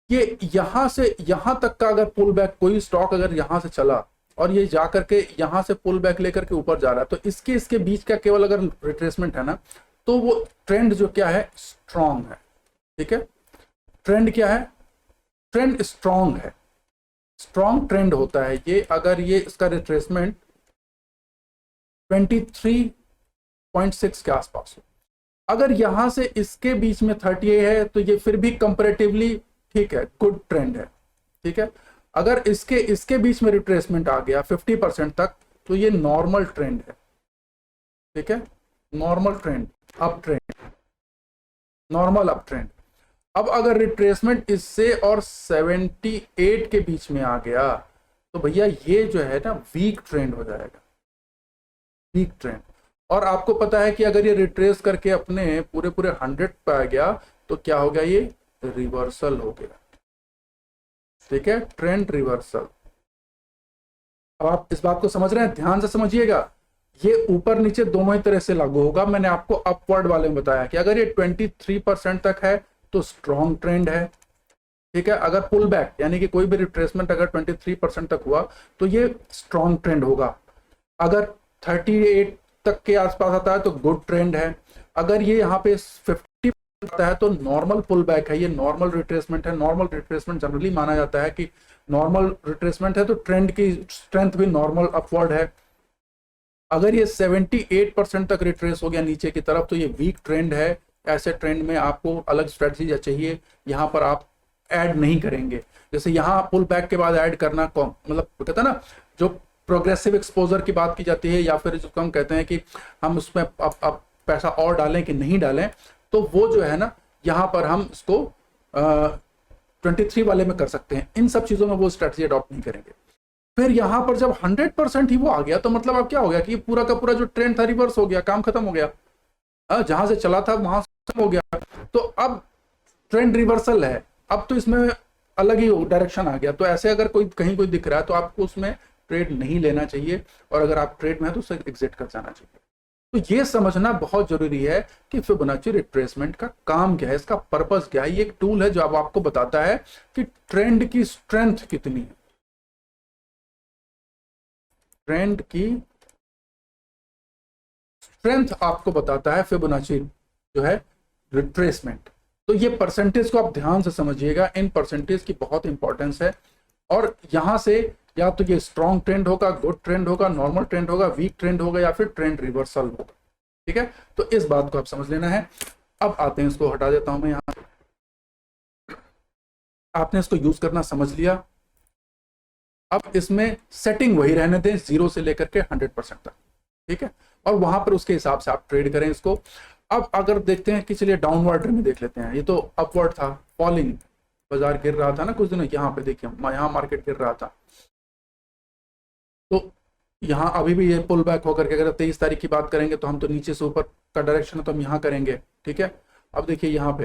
ये यहां से यहां तक का अगर पुल बैक, कोई स्टॉक अगर यहां से चला और ये जाकर के यहां से पुल बैक लेकर के ऊपर जा रहा है, तो इसके बीच का केवल अगर रिट्रेसमेंट है ना, तो वो ट्रेंड जो क्या है, स्ट्रॉन्ग है, ठीक है। ट्रेंड क्या है, ट्रेंड स्ट्रॉन्ग है, स्ट्रॉन्ग ट्रेंड होता है ये। अगर ये इसका रिट्रेसमेंट 23.6 के आसपास हो, अगर यहां से इसके बीच में 38 है, तो ये फिर भी कंपैरेटिवली ठीक है, गुड ट्रेंड है, ठीक है। अगर इसके इसके बीच में रिट्रेसमेंट आ गया 50% तक, तो ये नॉर्मल ट्रेंड है, ठीक है, normal trend, up trend, normal up trend. अब अगर रिट्रेसमेंट इससे और 78 के बीच में आ गया, तो भैया ये जो है ना वीक ट्रेंड हो जाएगा, वीक ट्रेंड। और आपको पता है कि अगर ये रिट्रेस करके अपने पूरे पूरे 100 पे आ गया, तो क्या हो गया, ये रिवर्सल हो गया, ठीक है, ट्रेंड रिवर्सल। अब आप इस बात को समझ रहे हैं, ध्यान से समझिएगा, ये ऊपर नीचे दोनों ही तरह से लागू होगा। मैंने आपको अपवर्ड वाले में बताया कि अगर ये 23% तक है तो स्ट्रॉन्ग ट्रेंड है, ठीक है। अगर पुल बैक यानी कि कोई भी रिट्रेसमेंट अगर 23% तक हुआ तो ये स्ट्रॉन्ग ट्रेंड होगा। अगर 38 तक के आसपास आता है तो गुड ट्रेंड है। अगर ये यहाँ पे 50 आता है तो नॉर्मल पुल बैक है, ये नॉर्मल रिट्रेसमेंट है। नॉर्मल रिट्रेसमेंट जनरली माना जाता है कि नॉर्मल रिट्रेसमेंट है तो ट्रेंड की स्ट्रेंथ भी नॉर्मल अपवर्ड है। अगर ये 78% तक रिट्रेस हो गया नीचे की तरफ तो ये वीक ट्रेंड है। ऐसे ट्रेंड में आपको अलग स्ट्रेटजी चाहिए, यहाँ पर आप ऐड नहीं करेंगे। जैसे यहाँ पुल बैक के बाद ऐड करना मतलब कहते हैं ना, जो प्रोग्रेसिव एक्सपोजर की बात की जाती है, या फिर जिसको हम कहते हैं कि हम उसमें अब पैसा और डालें कि नहीं डालें, तो वो जो है ना यहाँ पर हम इसको 23 वाले में कर सकते हैं। इन सब चीजों में वो स्ट्रेटजी अडॉप्ट नहीं करेंगे। फिर यहाँ पर जब 100% ही वो आ गया तो मतलब अब क्या हो गया कि पूरा का पूरा जो ट्रेंड था रिवर्स हो गया, काम खत्म हो गया, जहां से चला था वहां से खत्म हो गया। तो अब ट्रेंड रिवर्सल है, अब तो इसमें अलग ही डायरेक्शन आ गया। तो ऐसे अगर कोई कहीं कोई दिख रहा है तो आपको उसमें ट्रेड नहीं लेना चाहिए, और अगर आप ट्रेड में है तो उसे एग्जिट कर जाना चाहिए। तो ये समझना बहुत जरूरी है कि फिबोनाची रिट्रेसमेंट का काम क्या है, इसका पर्पस क्या है। ये एक टूल है जो अब आपको बताता है कि ट्रेंड की स्ट्रेंथ कितनी है, ट्रेंड की स्ट्रेंथ आपको बताता है फिबोनाची जो है रिट्रेसमेंट। तो ये परसेंटेज को आप ध्यान से समझिएगा, इन परसेंटेज की बहुत इंपॉर्टेंस है। और यहां से या तो ये स्ट्रॉन्ग ट्रेंड होगा, गुड ट्रेंड होगा, नॉर्मल ट्रेंड होगा, वीक ट्रेंड होगा, या फिर ट्रेंड रिवर्सल होगा, ठीक है। तो इस बात को आप समझ लेना है। अब आते हैं, इसको हटा देता हूं मैं यहां। आपने इसको यूज करना समझ लिया। अब इसमें सेटिंग वही रहने दें 0 से लेकर के 100% तक, ठीक है। और वहां पर उसके हिसाब से आप ट्रेड करें इसको। अब अगर देखते हैं कि चलिए डाउनवर्ड में देख लेते हैं। ये तो अपवर्ड था, फॉलिंग, बाजार गिर रहा था ना कुछ दिनों, यहाँ पे देखिए यहाँ मार्केट गिर रहा था। तो यहाँ अभी भी ये पुल बैक होकर के, अगर 23 तारीख की बात करेंगे तो हम तो नीचे से ऊपर का डायरेक्शन है तो हम यहाँ करेंगे, ठीक है। अब देखिए यहाँ पे,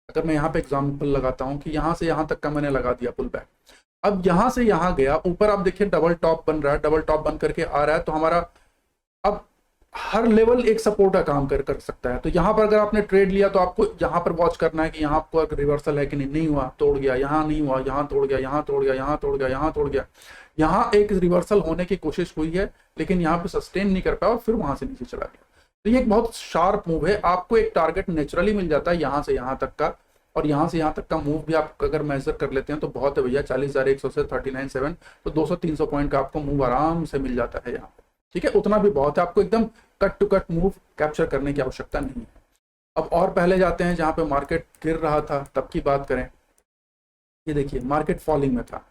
अगर मैं यहाँ पे एग्जाम्पल लगाता हूँ कि यहाँ से यहाँ तक का मैंने लगा दिया पुल बैक। अब यहाँ से यहाँ गया ऊपर, आप देखिए डबल टॉप बन रहा है, डबल टॉप बन करके आ रहा है। तो हमारा अब हर लेवल एक सपोर्ट का काम कर सकता है। तो यहाँ पर अगर आपने ट्रेड लिया तो आपको यहाँ पर वॉच करना है कि यहाँ आपको अगर रिवर्सल है कि नहीं हुआ, तोड़ गया, यहाँ नहीं हुआ, यहाँ तोड़ गया, यहाँ तोड़ गया, यहाँ तोड़ गया, यहाँ तोड़ गया। यहाँ एक रिवर्सल होने की कोशिश हुई है लेकिन यहाँ पे सस्टेन नहीं कर पाया और फिर वहां से नीचे चला गया। तो ये एक बहुत शार्प मूव है। आपको एक टारगेट नेचुरली मिल जाता है यहाँ से यहाँ तक का, और यहाँ से यहाँ तक का मूव भी आप अगर मेजर कर लेते हैं तो बहुत है भैया, 40,100 से 39,700, तो 200-300 पॉइंट का आपको मूव आराम से मिल जाता है यहाँ पे, ठीक है। उतना भी बहुत है, आपको एकदम cut to cut move capture करने की आवश्यकता नहीं है। अब और पहले जाते हैं जहां पे मार्केट गिर रहा था तब की बात करें। ये देखिए मार्केट फॉलिंग में था।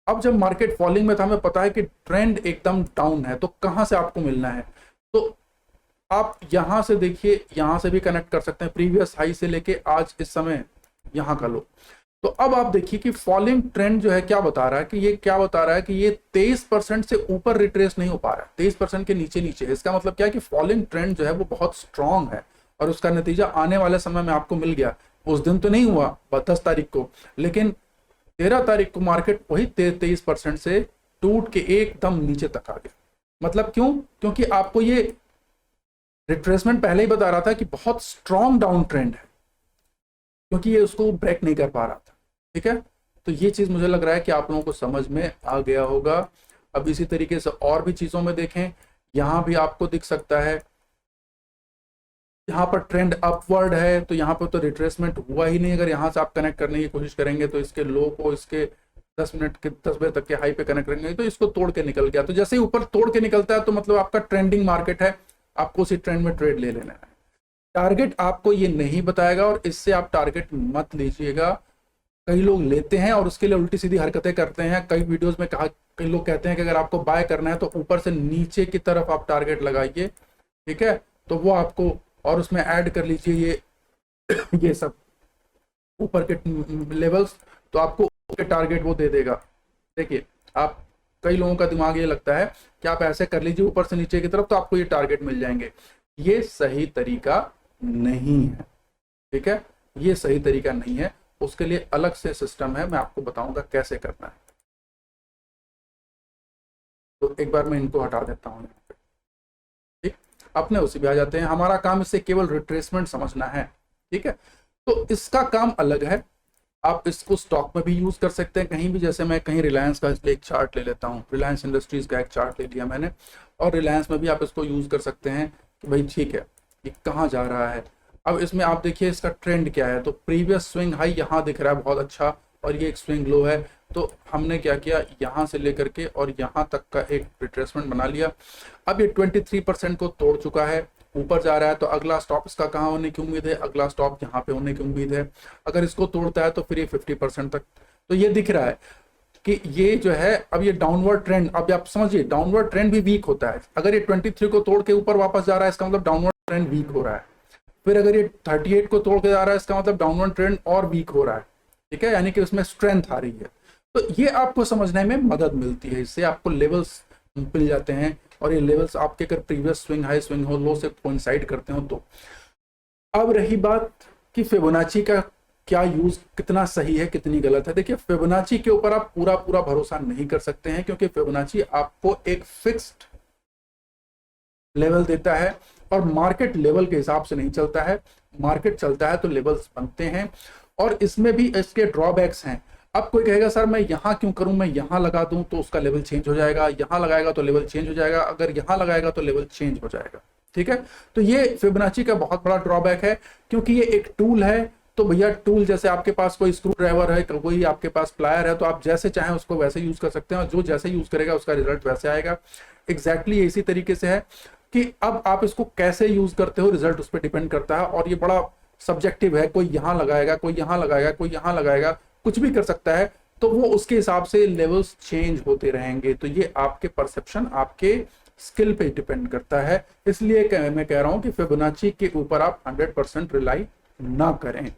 अब जब मार्केट फॉलिंग में था, हमें पता है कि ट्रेंड एकदम डाउन है, तो कहां से आपको मिलना है, तो आप यहां से देखिए, यहां से भी कनेक्ट कर सकते हैं, प्रीवियस हाई से लेके आज इस समय यहां का लो। तो अब आप देखिए कि फॉलिंग ट्रेंड जो है क्या बता रहा है, कि ये क्या बता रहा है कि ये 23% से ऊपर रिट्रेस नहीं हो पा रहा है, 23% के नीचे नीचे है। इसका मतलब क्या है कि फॉलिंग ट्रेंड जो है वो बहुत स्ट्रांग है, और उसका नतीजा आने वाले समय में आपको मिल गया। उस दिन तो नहीं हुआ 10 तारीख को, लेकिन 13 तारीख को मार्केट वही 23% से टूट के एकदम नीचे तक आ गया। मतलब क्यों? क्योंकि आपको ये रिट्रेसमेंट पहले ही बता रहा था कि बहुत स्ट्रांग डाउन ट्रेंड है, क्योंकि ये उसको ब्रेक नहीं कर पा रहा था, ठीक है। तो ये चीज मुझे लग रहा है कि आप लोगों को समझ में आ गया होगा। अब इसी तरीके से और भी चीजों में देखें, यहां भी आपको दिख सकता है, यहाँ पर ट्रेंड अपवर्ड है, तो यहाँ पर तो रिट्रेसमेंट हुआ ही नहीं। अगर यहाँ से आप कनेक्ट करने की कोशिश करेंगे तो इसके लो को इसके 10 मिनट के 10 बजे तक के हाई पे कनेक्ट करेंगे तो इसको तोड़ के निकल गया। तो जैसे ही ऊपर तोड़ के निकलता है तो मतलब आपका ट्रेंडिंग मार्केट है, आपको उसी ट्रेंड में ट्रेड ले लेना है। टारगेट आपको ये नहीं बताएगा और इससे आप टारगेट मत लीजिएगा। कई लोग लेते हैं और उसके लिए उल्टी सीधी हरकतें करते हैं। कई वीडियोस में कहा, कई लोग कहते हैं कि अगर आपको बाय करना है तो ऊपर से नीचे की तरफ आप टारगेट लगाइए, ठीक है, तो वो आपको, और उसमें ऐड कर लीजिए ये सब ऊपर के लेवल्स, तो आपको के टारगेट वो दे देगा। देखिए, आप, कई लोगों का दिमाग ये लगता है कि आप ऐसे कर लीजिए ऊपर से नीचे की तरफ तो आपको ये टारगेट मिल जाएंगे। ये सही तरीका नहीं है, ठीक है, ये सही तरीका नहीं है। उसके लिए अलग से सिस्टम है, मैं आपको बताऊंगा कैसे करना है। तो एक बार मैं इनको हटा देता हूँ, ठीक, अपने उसी भी आ जाते हैं। हमारा काम इससे केवल रिट्रेसमेंट समझना है, ठीक है। तो इसका काम अलग है, आप इसको स्टॉक में भी यूज कर सकते हैं कहीं भी। जैसे मैं कहीं रिलायंस का एक चार्ट ले लेता हूँ, रिलायंस इंडस्ट्रीज का एक चार्ट ले लिया मैंने, और रिलायंस में भी आप इसको यूज कर सकते हैं कि भाई ठीक है ये कहाँ जा रहा है। अब इसमें आप देखिए इसका ट्रेंड क्या है, तो प्रीवियस स्विंग हाई यहाँ दिख रहा है बहुत अच्छा, और ये एक स्विंग लो है। तो हमने क्या किया, यहाँ से लेकर के और यहाँ तक का एक रिट्रेसमेंट बना लिया। अब ये 23% को तोड़ चुका है, ऊपर जा रहा है, तो अगला स्टॉप इसका कहाँ होने की उम्मीद है, अगला स्टॉप यहाँ पे होने की उम्मीद है। अगर इसको तोड़ता है तो फिर ये 50% तक, तो ये दिख रहा है कि ये जो है अब ये डाउनवर्ड ट्रेंड, अब आप समझिए डाउनवर्ड ट्रेंड भी वीक होता है। अगर ये 23 को तोड़ के ऊपर वापस जा रहा है इसका मतलब डाउनवर्ड ट्रेंड वीक हो रहा है। फिर अगर ये 38 को तोड़ के जा रहा है इसका मतलब डाउनवर्ड ट्रेंड और वीक हो रहा है, ठीक है, यानी कि उसमें स्ट्रेंथ आ रही है। तो ये आपको समझने में मदद मिलती है, इससे आपको लेवल्स मिल जाते हैं, और ये लेवल्स आपके अगर प्रीवियस स्विंग हाई स्विंग हो लो से कोइंसाइड करते हो तो। अब रही बात कि फिबोनाची का क्या यूज कितना सही है कितनी गलत है। देखिए, फिबोनाची के ऊपर आप पूरा पूरा भरोसा नहीं कर सकते हैं, क्योंकि फिबोनाची आपको एक फिक्स्ड लेवल देता है और मार्केट लेवल के हिसाब से नहीं चलता है। मार्केट चलता है तो लेवल्स बनते हैं, और इसमें भी इसके ड्रॉबैक्स हैं। अब कोई कहेगा सर मैं यहाँ क्यों करूं, मैं यहाँ लगा दूं तो उसका लेवल चेंज हो जाएगा, यहाँ लगाएगा तो लेवल चेंज हो जाएगा, अगर यहाँ लगाएगा तो लेवल चेंज हो जाएगा, ठीक है। तो ये फिबोनाची का बहुत बड़ा ड्रॉबैक है, क्योंकि ये एक टूल है। तो भैया टूल, जैसे आपके पास कोई स्क्रू ड्राइवर है, कोई आपके पास प्लायर है, तो आप जैसे चाहें उसको वैसे यूज कर सकते हैं, और जो जैसे यूज करेगा उसका रिजल्ट वैसे आएगा। एग्जैक्टली इसी तरीके से है कि अब आप इसको कैसे यूज करते हो रिजल्ट उस पर डिपेंड करता है, और ये बड़ा सब्जेक्टिव है। कोई यहाँ लगाएगा, कोई यहाँ लगाएगा, कोई यहाँ लगाएगा, कुछ भी कर सकता है, तो वो उसके हिसाब से लेवल्स चेंज होते रहेंगे। तो ये आपके परसेप्शन, आपके स्किल पे डिपेंड करता है। इसलिए मैं कह रहा हूं कि फिबोनाची के ऊपर आप 100% रिलाई ना करें।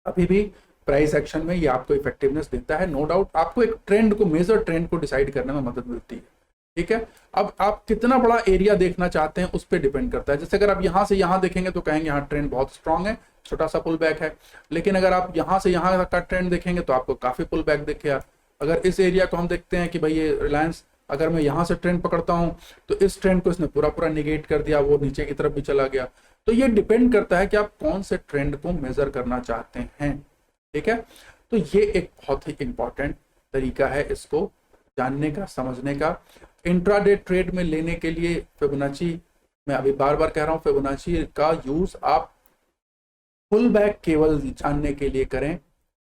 अभी भी प्राइस एक्शन में ये आपको इफेक्टिवनेस देता है, नो डाउट। आपको एक ट्रेंड को, मेजर ट्रेंड को डिसाइड करने में मदद मिलती है, ठीक है। अब आप कितना बड़ा एरिया देखना चाहते हैं उस पर डिपेंड करता है। जैसे अगर आप यहाँ से यहाँ देखेंगे तो कहेंगे यहाँ ट्रेंड बहुत स्ट्रांग है, छोटा सा पुल बैक है। लेकिन अगर आप यहाँ से यहाँ तक का ट्रेंड देखेंगे तो आपको काफी पुल बैक दिखेगा। अगर इस एरिया को हम देखते हैं कि भाई ये रिलायंस, अगर मैं यहाँ से ट्रेंड पकड़ता हूँ तो इस ट्रेंड को इसने पूरा पूरा निगेट कर दिया, वो नीचे की तरफ भी चला गया। तो ये डिपेंड करता है कि आप कौन से ट्रेंड को मेजर करना चाहते हैं, ठीक है। तो ये एक बहुत ही इंपॉर्टेंट तरीका है इसको जानने का, समझने का। इंट्राडे ट्रेड में लेने के लिए फिबोनाची, मैं अभी बार बार कह रहा हूं, फिबोनाची का यूज आप पुल बैक केवल जानने के लिए करें,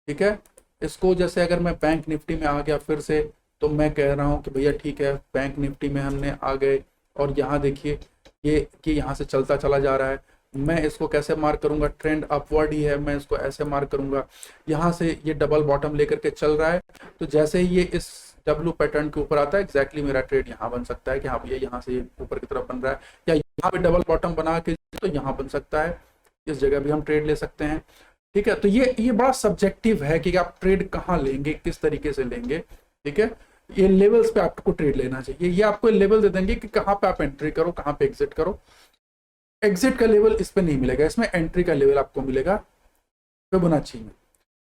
ठीक है। इसको जैसे अगर मैं बैंक निफ्टी में आ गया फिर से, तो मैं कह रहा हूं कि भैया ठीक है, बैंक निफ्टी में हमने आ गए और यहाँ देखिए ये कि यहाँ से चलता चला जा रहा है। मैं इसको कैसे मार्क करूंगा, ट्रेंड अपवर्ड ही है, मैं इसको ऐसे मार्क करूंगा। यहाँ से ये डबल बॉटम लेकर के चल रहा है, तो जैसे ही ये इस डब्ल्यू पैटर्न के ऊपर आता है, एग्जैक्टली मेरा ट्रेड यहाँ बन सकता है कि हाँ भैया यहाँ से ऊपर की तरफ बन रहा है, या यहाँ पे डबल बॉटम बना के तो यहाँ बन सकता है, इस जगह भी हम ट्रेड ले सकते हैं, ठीक है। तो ये बड़ा सब्जेक्टिव है कि आप ट्रेड कहाँ लेंगे, किस तरीके से लेंगे, ठीक है। ये लेवल्स पे आपको ट्रेड लेना चाहिए। ये आपको लेवल दे देंगे कि कहाँ पे आप एंट्री करो, कहाँ पे एग्जिट करो। एग्जिट का लेवल इस पे नहीं मिलेगा, इसमें एंट्री का लेवल आपको मिलेगा फिबोनाची में।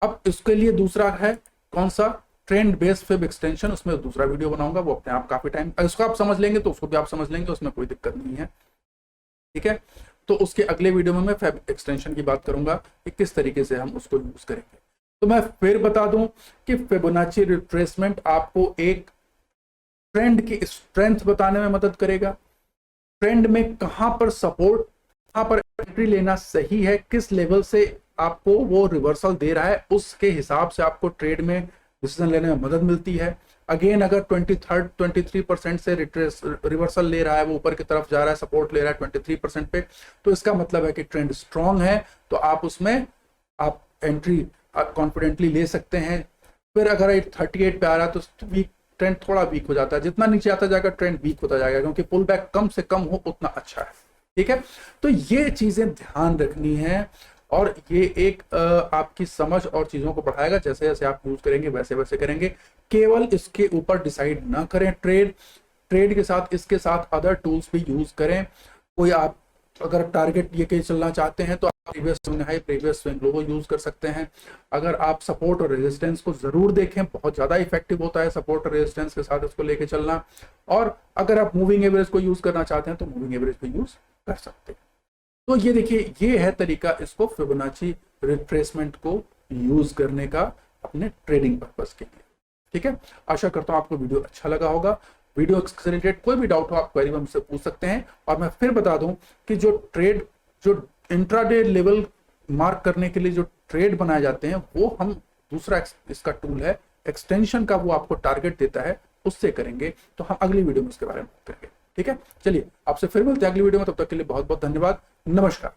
अब इसके लिए दूसरा है कौन सा, ट्रेंड बेस्ड फिब एक्सटेंशन, उसमें दूसरा वीडियो बनाऊंगा, वो अपने आप काफी टाइम, इसको आप समझ लेंगे तो उसको भी आप समझ लेंगे, उसमें कोई दिक्कत नहीं है, ठीक है। तो उसके अगले वीडियो में मैं फिब एक्सटेंशन की बात करूंगा कि किस तरीके से हम उसको यूज करेंगे। तो मैं फिर बता दूं कि फिबोनाची रिट्रेसमेंट आपको एक ट्रेंड की स्ट्रेंथ बताने में मदद करेगा, ट्रेंड में कहां पर सपोर्ट, कहां पर एंट्री लेना सही है, किस लेवल से आपको वो रिवर्सल दे रहा है, उसके हिसाब से आपको ट्रेड में डिसीजन लेने में मदद मिलती है। अगेन अगर 23% से रिवर्सल ले रहा है, वो ऊपर की तरफ जा रहा है, सपोर्ट ले रहा है 23% पे, तो इसका मतलब है कि ट्रेंड स्ट्रांग है, तो आप उसमें आप एंट्री आप कॉन्फिडेंटली ले सकते हैं। फिर अगर 38 पे आ रहा है तो वीक ट्रेंड थोड़ा वीक हो जाता है, जितना नीचे आता जाएगा ट्रेंड वीक होता जाएगा, क्योंकि पुल बैक कम से कम हो उतना अच्छा है। ठीक है, तो ये चीजें ध्यान रखनी है और ये एक आपकी समझ और चीजों को बढ़ाएगा। जैसे जैसे आप यूज करेंगे वैसे वैसे करेंगे। केवल इसके ऊपर डिसाइड ना करें ट्रेड के साथ इसके साथ अदर टूल्स भी यूज करें। कोई आप अगर टारगेट ये के चलना चाहते हैं तो आप previous swing high previous swing low use कर सकते हैं। अगर आप सपोर्ट और रेजिस्टेंस को जरूर देखें, बहुत ज्यादा इफेक्टिव होता है सपोर्ट और रेजिस्टेंस के साथ इसको लेके चलना। और अगर आप मूविंग एवरेज को यूज करना चाहते हैं तो मूविंग एवरेज भी यूज कर सकते हैं। तो ये देखिए, ये है तरीका इसको फिबोनाची रिट्रेसमेंट को यूज करने का अपने ट्रेडिंग पर्पस के लिए। ठीक है, आशा करता हूं आपको वीडियो अच्छा लगा होगा। वीडियो से रिलेटेड कोई भी डाउट हो आप क्वेरी में हमसे पूछ सकते हैं। और मैं फिर बता दूं कि जो इंट्राडे लेवल मार्क करने के लिए जो ट्रेड बनाए जाते हैं वो हम दूसरा इसका टूल है एक्सटेंशन का, वो आपको टारगेट देता है, उससे करेंगे। तो हम अगली वीडियो में इसके बारे में बात करेंगे। ठीक है, चलिए आपसे फिर मिलते हैं अगली वीडियो में। तब तक के लिए बहुत बहुत धन्यवाद। नमस्कार।